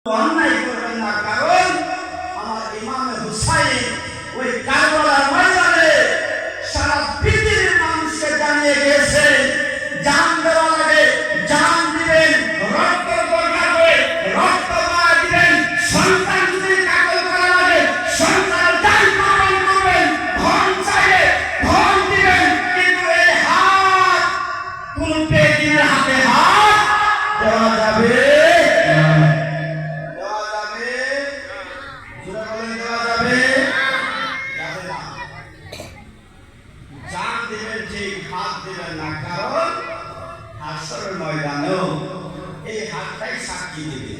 অন্যায় করবেন না, কারণ আমার ইমামে হুসাইন ওই কারবালার ময়দানে সারা পৃথিবীর মানুষকে জানিয়ে গিয়েছে, জান দেওয়া লাগে জান দিবেন, রক্ত দরকার হবে রক্ত দিবেন, সন্তান যদি কাতল করা লাগে সন্তানের দান পালন করবেন, ধন চাইলে ধন দিবেন, কিন্তু এই হাত কোন বেদিনের হাতে হাত দেওয়া যাবে না, কারণ হাসরের ময়দানেও এই হাতটাই সাক্ষী দিবে,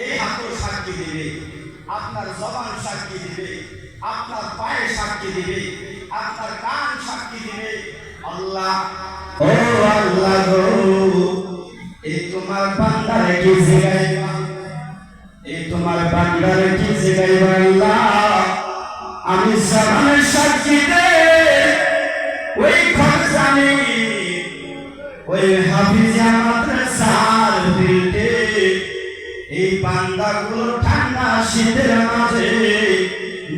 এই হাতও সাক্ষী দিবে, আপনার জবান সাক্ষী দিবে, আপনার পায়ে সাক্ষী দিবে, আপনার কান সাক্ষী দিবে। আল্লাহ ও আল্লাহ গো, এই তোমার বান্দারে কি জিগাইবা, এই তোমার বান্দারে কি জিগাইবা আল্লাহ, আমি জবানের সাক্ষী দে ওই খরচানি ওই হাফিজিয়া মাদ্রাসার বিল্ডে এই বান্দাগুলো ঠান্ডা শীতের মাঝে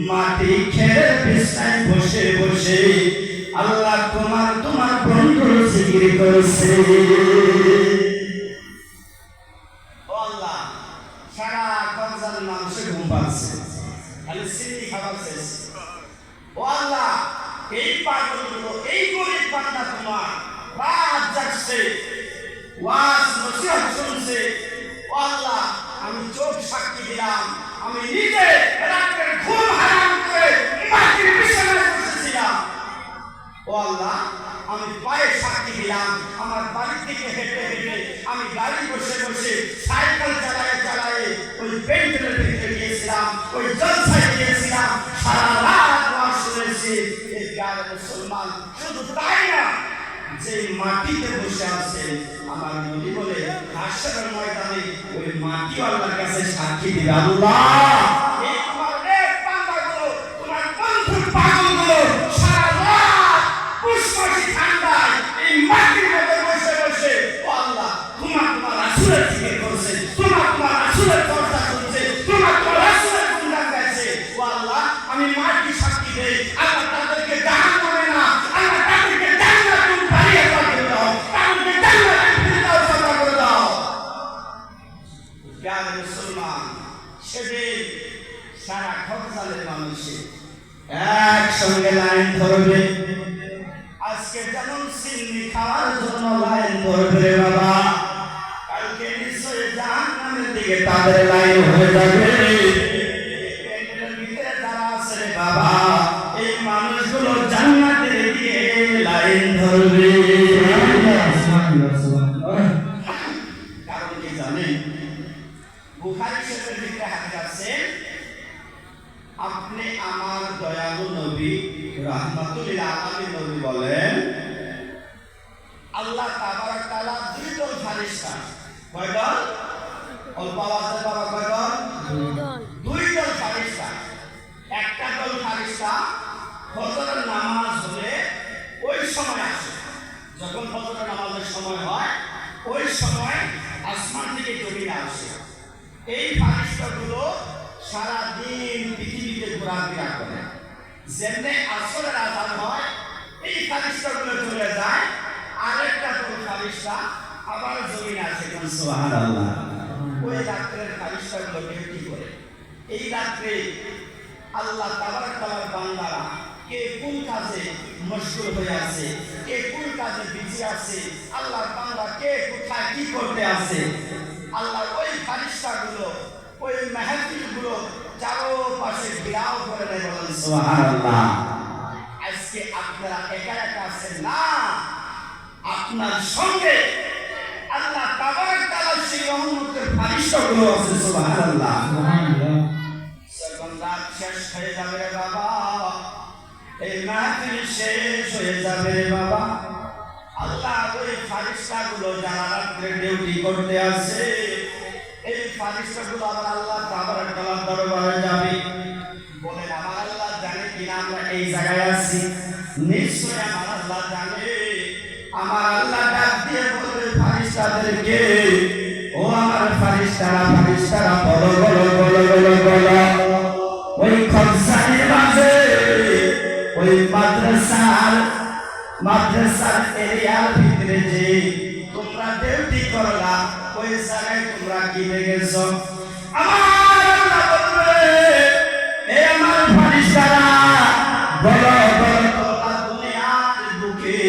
মাটি খেয়ে বিছানায় বসে বসে আল্লাহ তোমার বন্ধুর জিকির করছে। ও আল্লাহ, সারা কনজালের মানুষের ঘুম পাচ্ছে, খালি সিন্নি খাবার শেষ। ও আল্লাহ, এই পাগলগুলো, এই গরিব বান্দা তোমার রাত জাগছে, ওয়াজ নসিহত শুনছে। ও আল্লাহ, আমি চোখ সাক্ষী দিলাম, আমি নিজে রাতের ঘুম হারাম করে মাটির বিছানায় বসেছিলাম। ও আল্লাহ, আমি পায়ে সাক্ষী দিলাম, আমার বাড়ি থেকে হেঁটে হেঁটে আমি গাড়ি বসে বসে সাইকেল চালায়ে ওই পেন্টের ভিতরে গিয়েছিলাম, ওই জলসায় গিয়েছিলাম, সারা রাত ওয়াজ শুনেছি। মুসলমান শুধু তাই না, যে মাটিতে বসে আছে আমার নবী বলে হাসরের ময়দানে ওই মাটি আল্লাহর কাছে সাক্ষী দিবে। আল্লাহ, এই তোমার নেক বান্দাগুলো, তোমার বন্ধুর পাগলগুলো সারা রাত পুষ্পশী ঠান্ডায় এই মাটির মধ্যে বসে বসে ও আল্লাহ তোমার রাসূলের জিকির করছে, তোমার রাসূলের চর্চা করছে, তোমার রাসূলের গুণগান গাইছে। ও আল্লাহ, আমি মাটি সাক্ষী দেই, আল্লাহ তাদেরকে দান করে না, আল্লাহ তাদেরকে জান্নাতুল বাড়িয়ে করে দাও, তাদেরকে জান্নাতুল ফিরদাউস দান করে দাও। প্রিয় মুসলমান, সেদিন সারা খোঁজালের মানুষ একসঙ্গে লাইন ধরবে। আজকে যেমন সিন্নি খাওয়ার জন্য লাইন ধরবে বাবা, কালকে নিশ্চয় জাহান্নামের দিকে তাদের লাইন হয়ে যাবে। বাবা, এই মানুষগুলো জান্নাতের দিকে লাইন ধরবে। কারণ কি জানেন, বুখারী শরীফের ভিতরে হাদিস আছে, আপনি আমার দয়ালু নবী রাহমাতুল লিল আলামিন নবী বলেন, আল্লাহ তাবারক তাআলা দুই দল ফেরেশতা, কয় দল? অল্প আওয়াজে বাবা, কয় দল? দুই দল ফেরেশতা। একটা দল ফেরেশতা ফজরের নামাজ হলে ওই সময় আসে, যখন ফজরের নামাজের সময় হয় ওই সময় আসমান থেকে জমিনে আসে। এই ফেরেশতাগুলো সারা দিন পৃথিবীতে ঘোরাফেরা করে, যেমনি আসরের আযান হয় এই ফেরেশতাগুলো চলে যায়, আরেকটা দল ফেরেশতা আবার জমিনে আসে। সুবহানাল্লাহ। ওই রাত্রের ফেরেশতাগুলো ডিউটি করে। এই রাত্রে আল্লাহ তাবারক তাআলার বান্দারা কে কোন কাজে মশগুল হয়ে আছে, কে কোন কাজে বিজি আছে, আল্লাহর বান্দা কে কোথায় কি করতে আছে, আল্লাহ ওই ফেরেশতাগুলো ওই মাহফিলগুলো চারপাশে ঘেরাও করে দেয়। বলেন সুবহানাল্লাহ। আজকে আপনারা একা একা আছেন না, আপনার সঙ্গে আল্লাহ তাবারক তাআলার সেই রহমতের ফেরেশতাগুলো আছে। সুবহানাল্লাহ। রাত শেষ হয়ে যাবে রে বাবা, এই মাহফিল শেষ হয়ে যাবে রে বাবা, আল্লাহ ওই ফেরেশতাগুলো যারা রাত্রে ডিউটি করতে আসে এই ফেরেশতাগুলো আবার আল্লাহ তাবারক তাআলার দরবারে যাবে। বলেন, আমার আল্লাহ জানে কিনা আমরা এই জায়গায় আছি? নিশ্চয় আমার আল্লাহ জানে। আমার আল্লাহ ডাক দিয়ে বলবে ফেরেশতাদেরকে, ও আমার ফেরেশতারা, ফারিস্তারা বলো বলো বলো বলো বলো ওই খবসানের মাঝে ওই মাদ্রাসার এরিয়ার ভিতরে যে তোমরা ডিউটি করলা ওই জায়গায় তোমরা কি দেখেছো আমার আল্লাহ বলবে এ আমার ফারিস্তারা বলো বলো তোমরা দুনিয়ার বুকে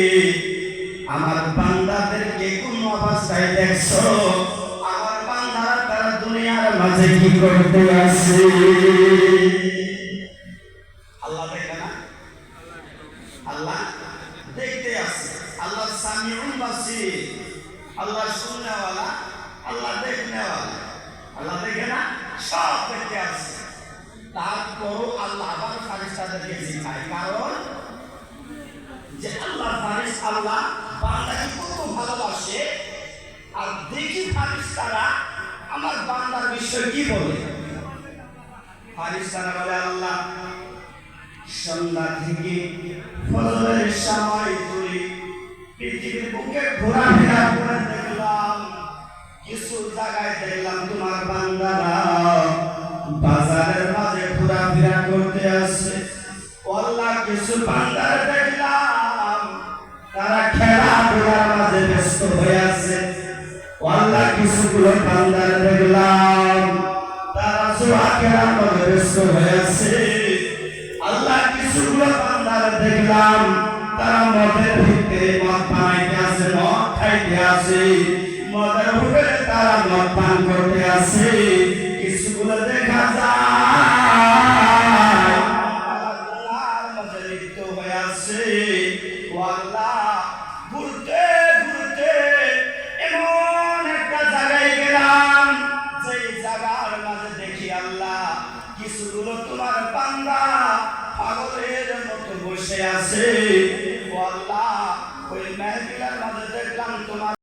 আমার বান্দাদেরকে কোন অবস্থায় দেখছো আমার বান্দারা তারা দুনিয়ার মাঝে কি করতে আসে আল্লাহ দেখে না আল্লাহ দেখতে আসে আল্লাহ সামিউল বাসির আল্লাহ শুননেওয়ালা আল্লাহ দেখনেওয়ালা আল্লাহ দেখে না সব দেখতে আসে তারপরও আল্লাহ আবার ফারিস্তাদেরকে শিখায় কারণ যে আল্লাহ ফারিস আল্লাহ বান্দাকে কত ভালোবাসে আর দেখি ফারিস্তারা আমার বান্দার বিষয়ে কি বলে ফারিস্তারা বলে আল্লাহ সন্ধ্যা থেকে ফজরের সময় ধরে পৃথিবীর বুকে ঘোরাফেরা করে দেখলাম কিছু জায়গায় দেখলাম তোমার বান্দারা বাজারের মাঝে ঘোরাফেরা করতে আসে আল্লাহ কিছু বান্দারা দেখলাম তারা খেলাধুলার মাঝে ব্যস্ত হয়ে আছে আল্লাহ কিছুগুলো বান্দারা দেখলাম তারা জুয়া খেলার মাঝে ব্যস্ত হয়ে আছে আল্লাহ কিছুগুলো বান্দারা দেখলাম তারা মদের ভিতরে মদ বানাইতে আছে মদ খাইতে আছে মদের উপরে তারা মদ পান করতে আছে কিছুগুলো দেখা যায় আল্লাহর মাঝে লিপ্ত হয়ে আছে আল্লাহ ঘুরতে ঘুরতে এমন একটা জায়গায় গেলাম যেই জায়গার মাঝে দেখি আল্লাহ কিছুগুলো তোমার বান্দা পাগলের মতো বসে আছে আল্লাহ ওই মেহফিলের মাঝে দেখলাম তোমার